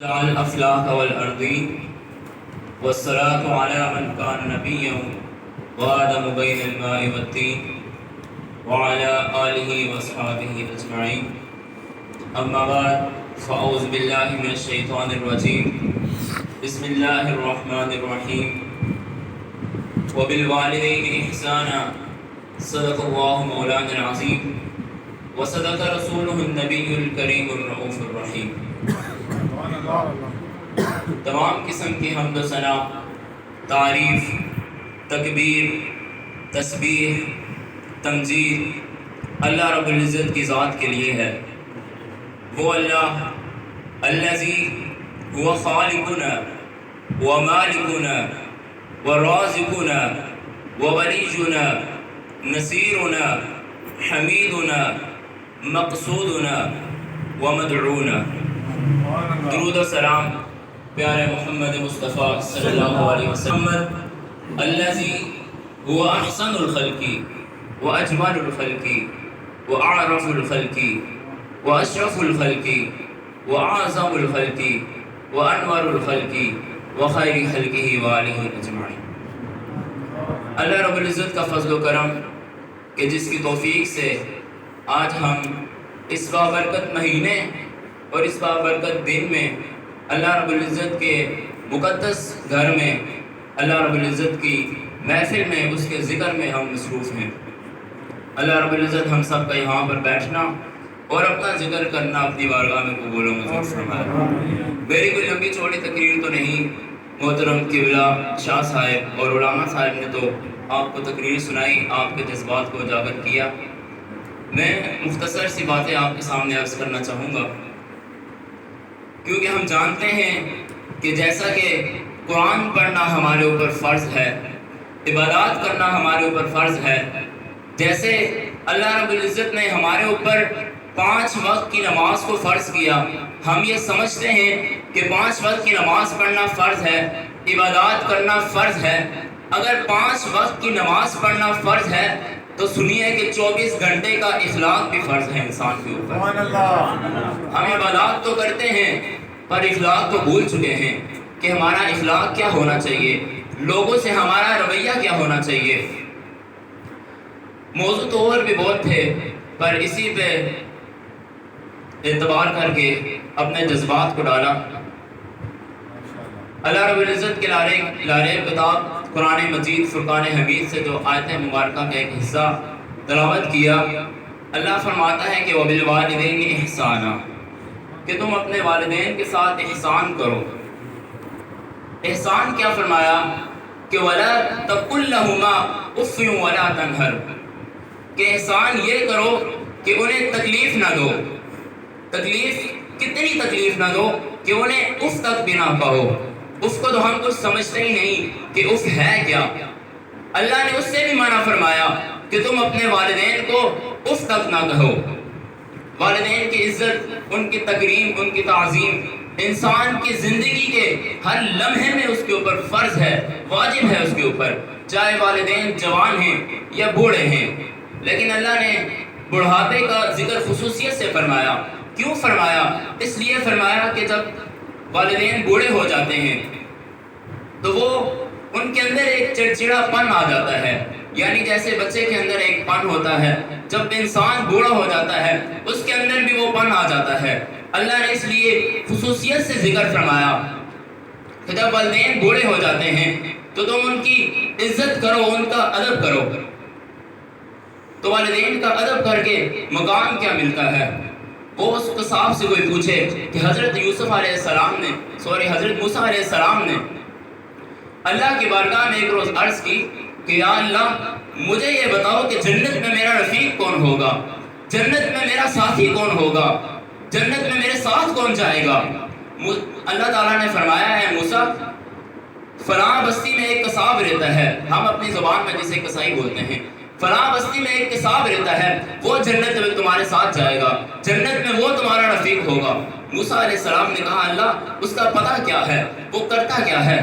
الأفلاك والأرضين والصلاة على من كان نبيا وآدم بين الماء والطين وعلى آله وأصحابه أجمعين. أما بعد فأعوذ بالله من الشيطان الرجيم. بسم الله الرحمن الرحيم. وبالوالدين إحسانا صدق الله مولانا العظيم وصدق رسوله النبي الكريم الرؤوف الرحيم. تمام قسم کی حمد و ثنا، تعریف، تکبیر، تسبیح، تمجید اللہ رب العزت کی ذات کے لیے ہے. وہ اللہ الذی هو خالقنا ومالکنا ورازقنا وولینا نصیرنا حمیدنا مقصودنا ومدعونا. درود و سلام پیارے محمد مصطفیٰ صلی اللہ علیہ وسلم الذی هو احسن الخلق واجمل الخلق واعرف الخلق واشرف الخلق واعظم الخلق وانور الخلق وخیر خلقہ وآلہ اجمعین. اللہ رب العزت کا فضل و کرم کہ جس کی توفیق سے آج ہم اس بابرکت مہینے اور اس بابرکت دن میں اللہ رب العزت کے مقدس گھر میں اللہ رب العزت کی محفل میں اس کے ذکر میں ہم مصروف ہیں. اللہ رب العزت ہم سب کا یہاں پر بیٹھنا اور اپنا ذکر کرنا اپنی بارگاہ میں قبول و منظور فرمائے. میری کوئی لمبی چوڑی تقریر تو نہیں. محترم قبلہ شاہ صاحب اور علامہ صاحب نے تو آپ کو تقریر سنائی، آپ کے جذبات کو اجاگر کیا. میں مختصر سی باتیں آپ کے سامنے عرض کرنا چاہوں گا، کیونکہ ہم جانتے ہیں کہ جیسا کہ قرآن پڑھنا ہمارے اوپر فرض ہے، عبادات کرنا ہمارے اوپر فرض ہے، جیسے اللہ رب العزت نے ہمارے اوپر 5 وقت کی نماز کو فرض کیا. ہم یہ سمجھتے ہیں کہ 5 وقت کی نماز پڑھنا فرض ہے، عبادات کرنا فرض ہے. اگر 5 وقت کی نماز پڑھنا فرض ہے تو سنیے کہ 24 گھنٹے کا اخلاق بھی فرض ہے انسان کے اوپر. ہم عبادات تو کرتے ہیں پر اخلاق تو بھول چکے ہیں کہ ہمارا اخلاق کیا ہونا چاہیے، لوگوں سے ہمارا رویہ کیا ہونا چاہیے. موضوع تو اور بھی بہت تھے پر اسی پہ اعتبار کر کے اپنے جذبات کو ڈالا. اللہ رب العزت کے لاریب کتاب قرآن مجید فرقان حمید سے جو آیت مبارکہ کا ایک حصہ تلاوت کیا، اللہ فرماتا ہے کہ وَبِالْوَالِدَيْنِ إِحْسَانًا، کہ تم اپنے والدین کے ساتھ احسان کرو. احسان کیا فرمایا کہ وَلَا تَقُلْ لَهُمَا أُفٍّ وَلَا تَنْهَرْ، کہ احسان یہ کرو کہ انہیں تکلیف نہ دو. تکلیف کتنی تکلیف نہ دو کہ انہیں اف تک بھی نہ کہو. اف کو تو ہم کچھ سمجھتے ہی نہیں کہ اف ہے کیا. اللہ نے اس سے بھی منع فرمایا کہ تم اپنے والدین کو اف تک نہ کہو. والدین کی عزت، ان کی تکریم، ان کی تعظیم انسان کی زندگی کے ہر لمحے میں اس کے اوپر فرض ہے، واجب ہے اس کے اوپر، چاہے والدین جوان ہیں یا بوڑھے ہیں. لیکن اللہ نے بڑھاپے کا ذکر خصوصیت سے فرمایا. کیوں فرمایا؟ اس لیے فرمایا کہ جب والدین بوڑھے ہو جاتے ہیں تو وہ ان کے اندر ایک چڑچڑا پن آ جاتا ہے. یعنی جیسے بچے کے اندر ایک پن ہوتا ہے، جب انسان بوڑھا ہو جاتا ہے اس کے اندر بھی وہ پن آ جاتا ہے. اللہ نے اس لیے خصوصیت سے ذکر فرمایا کہ جب والدین بوڑھے ہو جاتے ہیں تو تم ان کی عزت کرو، ان کا ادب کرو. تو والدین کا ادب کر کے مقام کیا ملتا ہے؟ وہ اس قصاب سے کوئی پوچھے کہ حضرت یوسف علیہ السلام نے حضرت موسیٰ علیہ السلام نے اللہ کی بارگاہ میں ایک روز عرض کی کہ یا اللہ مجھے یہ بتاؤ کہ جنت میں میرا رفیق کون ہوگا، جنت میں میرا ساتھی کون ہوگا، جنت میں میرے ساتھ کون جائے گا. اللہ تعالیٰ نے فرمایا ہے موسیٰ فلاں بستی میں ایک قصاب رہتا ہے، ہم اپنی زبان میں جسے قصائی بولتے ہیں، فلاں بستی میں ایک قصاب رہتا ہے، وہ جنت میں تمہارے ساتھ جائے گا، جنت میں وہ تمہارا رفیق ہوگا. موسیٰ علیہ السلام نے کہا اللہ اس کا پتہ کیا ہے، وہ کرتا کیا ہے؟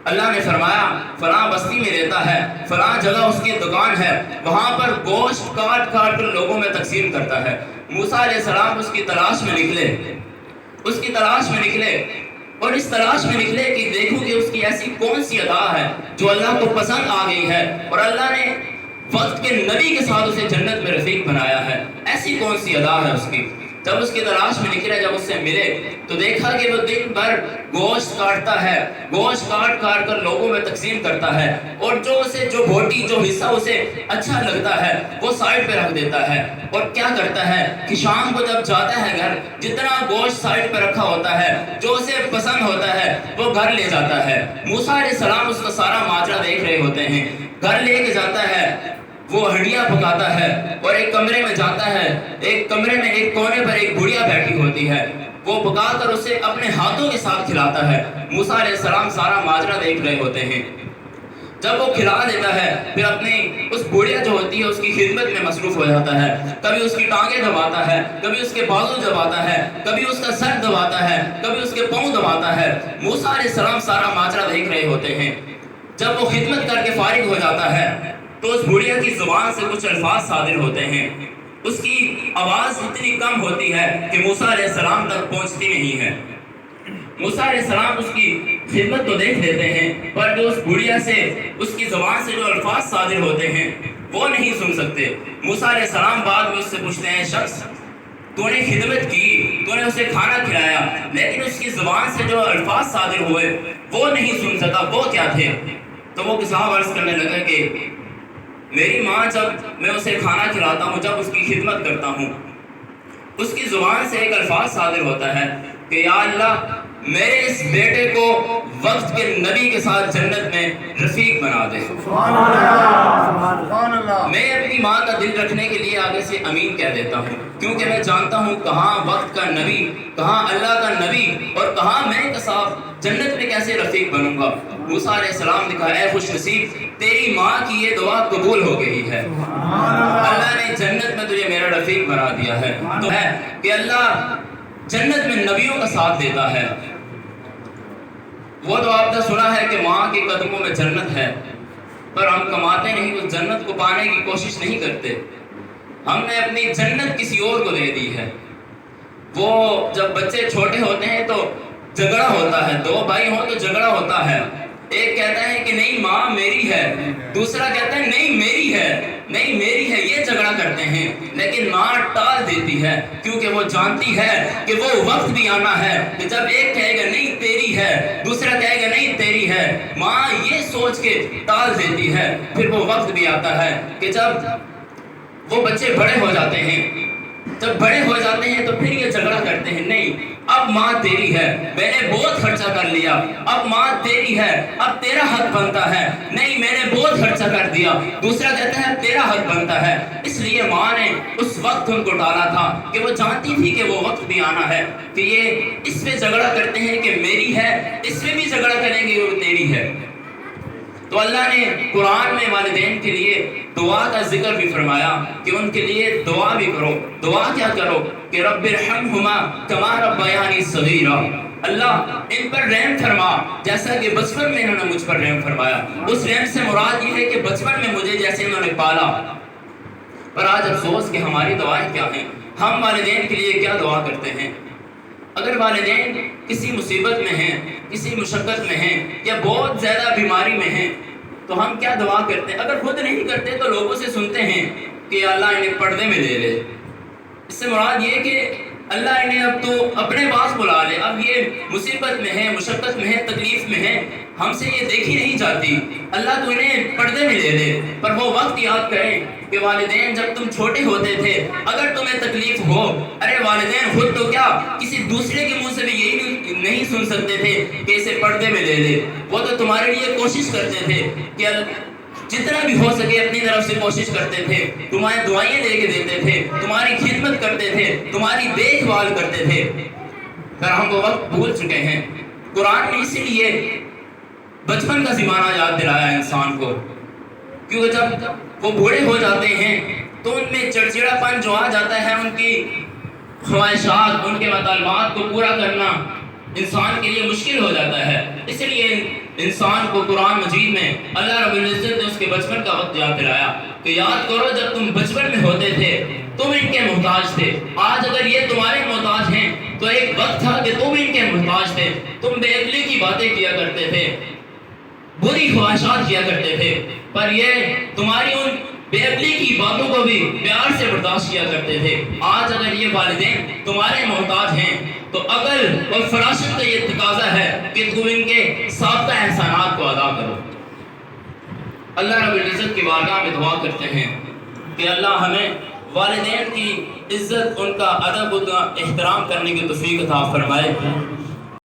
اللہ نے فرمایا فلاں بستی میں رہتا ہے، فلاں جگہ اس کی دکان ہے، وہاں پر گوشت کاٹ کر لوگوں میں تقسیم کرتا ہے. موسیٰ علیہ السلام اس کی تلاش میں نکلے اور اس تلاش میں نکلے کہ دیکھوں کہ اس کی ایسی کون سی ادا ہے جو اللہ کو پسند آ گئی ہے اور اللہ نے وقت کے نبی کے ساتھ اسے جنت میں رفیق بنایا ہے، ایسی کون سی ادا ہے اس کی۔ جب اس کی تلاش میں نکلے، جب اس سے ملے تو دیکھا کہ وہ دن بھر گوشت کاٹتا ہے، گوشت کاٹ کر لوگوں میں تقسیم کرتا ہے، اور جو بوٹی جو حصہ اسے اچھا لگتا ہے وہ سائڈ پہ رکھ دیتا ہے، اور کیا کرتا ہے کہ شام کو جب جاتا ہے گھر، جتنا گوشت سائڈ پہ رکھا ہوتا ہے جو اسے پسند ہوتا ہے وہ گھر لے جاتا ہے۔ موسیٰ علیہ السلام اس کا سارا ماجرا دیکھ رہے ہوتے ہیں، گھر لے کے جاتا ہے، وہ ہڈیاں پکاتا ہے اور ایک کمرے میں جاتا ہے، ایک کمرے میں ایک کونے پر ایک بڑھیا بیٹھی ہوتی ہے، وہ پکا کر اسے اپنے ہاتھوں کے ساتھ کھلاتا ہے۔ موسیٰ علیہ السلام سارا ماجرا دیکھ رہے ہوتے ہیں۔ جب وہ کھلا دیتا ہے پھر اپنی اس بڑھیا جو ہوتی ہے اس کی خدمت میں مصروف ہو جاتا ہے، کبھی اس کی ٹانگیں دباتا ہے، کبھی اس کے بازو دباتا ہے، کبھی اس کا سر دباتا ہے، کبھی اس کے پاؤں دباتا ہے۔ موسیٰ علیہ السلام سارا ماجرا دیکھ رہے ہوتے ہیں۔ جب وہ خدمت کر کے فارغ ہو جاتا ہے تو اس بڑھیا کی زبان سے کچھ الفاظ صادر ہوتے ہیں، اس کی آواز اتنی کم ہوتی ہے کہ موسیٰ علیہ السلام تک پہنچتی نہیں ہے۔ موسیٰ علیہ السلام اس کی خدمت تو دیکھ لیتے ہیں، پر جو اس بڑھیا سے اس کی زبان سے جو الفاظ صادر ہوتے ہیں وہ نہیں سن سکتے۔ موسیٰ علیہ السلام بعد میں اس سے پوچھتے ہیں، شخص تو نے خدمت کی، تو نے اسے کھانا کھلایا، لیکن اس کی زبان سے جو الفاظ صادر ہوئے وہ نہیں سن سکا، وہ کیا تھے؟ تو وہ صاحب عرض کرنے لگا کہ میری ماں جب میں اسے کھانا کھلاتا ہوں، جب اس کی خدمت کرتا ہوں، اس کی زبان سے ایک الفاظ صادر ہوتا ہے کہ یا اللہ میرے اس بیٹے کو وقت کے نبی کے ساتھ جنت میں رفیق بنا دے۔ میں اپنی ماں کا دل رکھنے کے لیے آگے سے امین کہہ دیتا ہوں، کیونکہ میں جانتا ہوں کہاں وقت کا نبی، کہاں اللہ کا نبی، اور کہاں میں کا صاحب جنت میں کیسے رفیق بنوں گا۔ موسیٰ علیہ السلام نے کہا، اے خوش نصیب، تیری ماں کی یہ دعا قبول ہو گئی ہے، اللہ نے جنت میں تجھے میرا رفیق بنا دیا ہے۔ تو ہے کہ اللہ جنت میں نبیوں کا ساتھ دیتا ہے۔ وہ تو آپ نے سنا ہے کہ ماں کے قدموں میں جنت ہے، پر ہم کماتے نہیں، اس جنت کو پانے کی کوشش نہیں کرتے، ہم نے اپنی جنت کسی اور کو دے دی ہے۔ وہ جب بچے چھوٹے ہوتے ہیں تو جھگڑا ہوتا ہے، دو بھائی ہوں تو جھگڑا ہوتا ہے، ایک کہتا ہے کہ نہیں ماں میری ہے، دوسرا کہتا ہے نہیں میری ہے، نہیں میری ہے، یہ جھگڑا کرتے ہیں، لیکن ماں ٹال دیتی ہے، کیونکہ وہ جانتی ہے کہ وہ وقت بھی آنا ہے کہ جب ایک کہے گا نہیں تیری ہے، دوسرا کہے گا نہیں تیری ہے، ماں یہ سوچ کے ٹال دیتی ہے۔ پھر وہ وقت بھی آتا ہے کہ جب وہ بچے بڑے ہو جاتے ہیں، جب بڑے ہو جاتے ہیں تو پھر یہ جھگڑا کرتے ہیں، نہیں اب ماں تیری ہے، میں نے بہت خرچہ کر لیا، اب ماں تیری ہے، اب تیرا حق بنتا ہے، نہیں میں نے بہت خرچہ کر دیا، دوسرا کہتا ہے تیرا حق بنتا ہے۔ اس لیے ماں نے اس وقت ان کو ڈالا تھا کہ وہ جانتی تھی کہ وہ وقت بھی آنا ہے کہ یہ اس پہ جھگڑا کرتے ہیں کہ میری ہے، اس پہ بھی جھگڑا کریں گے وہ تیری ہے۔ تو اللہ نے قرآن میں والدین کے لیے دعا کا ذکر بھی فرمایا کہ ان کے لیے دعا بھی کرو۔ دعا کیا کرو کہ رب ارحمہما کما ربیانی صغیرا، اللہ ان پر رحم فرما جیسا کہ بچپن میں انہوں نے مجھ پر رحم فرمایا۔ اس رحم سے مراد یہ ہے کہ بچپن میں مجھے جیسے انہوں نے پالا۔ پر آج افسوس کہ ہماری دعائیں کیا ہیں، ہم والدین کے لیے کیا دعا کرتے ہیں؟ اگر والدین کسی مصیبت میں ہیں، کسی مشقت میں ہیں، یا بہت زیادہ بیماری میں ہیں تو ہم کیا دعا کرتے ہیں؟ اگر خود نہیں کرتے تو لوگوں سے سنتے ہیں کہ اللہ انہیں پردے میں لے لے۔ اس سے مراد یہ کہ اللہ انہیں اب تو اپنے پاس بلا لے، اب یہ مصیبت میں ہے، مشقت میں ہے، تکلیف میں ہے، ہم سے یہ دیکھی نہیں جاتی، اللہ تو انہیں پردے میں لے لے۔ پر وہ وقت یاد کریں کہ والدین جب تم چھوٹے ہوتے تھے اگر تمہیں تکلیف ہو، ارے والدین خود تو کیا کسی دوسرے کے منہ سے بھی یہی نہیں سن سکتے تھے کہ اسے پردے میں لے لے، وہ تو تمہارے لیے کوشش کرتے تھے کہ جتنا بھی ہو سکے اپنی طرف سے کوشش کرتے تھے، تمہاری دعائیں لے کے دیتے تھے، تمہاری خدمت کرتے تھے، تمہاری دیکھ بھال کرتے تھے، پر ہم وہ وقت بھول چکے ہیں۔ قرآن نے اسی لیے بچپن کا زمانہ یاد دلایا انسان کو، کیونکہ جب وہ بوڑھے ہو جاتے ہیں تو ان میں چڑچڑا پن جو آ جاتا ہے، ان کی خواہشات، ان کے مطالبات کو پورا کرنا انسان کے لیے مشکل ہو جاتا ہے۔ اس لیے انسان کو قرآن مجید میں اللہ رب العزت نے اس کے بچپن کا وقت یاد دلایا کہ یاد کرو جب تم بچپن میں ہوتے تھے تم ان کے محتاج تھے، آج اگر یہ تمہارے محتاج ہیں تو ایک وقت تھا کہ تم ان کے محتاج تھے، تم بے عقلی کی باتیں کیا کرتے تھے، بری خواہشات کیا کرتے تھے، پر یہ تمہاری ان بے عقلی کی باتوں کو بھی پیار سے برداشت کیا کرتے تھے۔ آج اگر یہ والدین تمہارے محتاج ہیں تو عقل اور فراست کا یہ تقاضا ہے کہ تم ان کے سابقہ احسانات کو ادا کرو۔ اللہ رب العزت کی بارگاہ میں دعا کرتے ہیں کہ اللہ ہمیں والدین کی عزت، ان کا ادب، ان کا احترام کرنے کی توفیق عطا فرمائے۔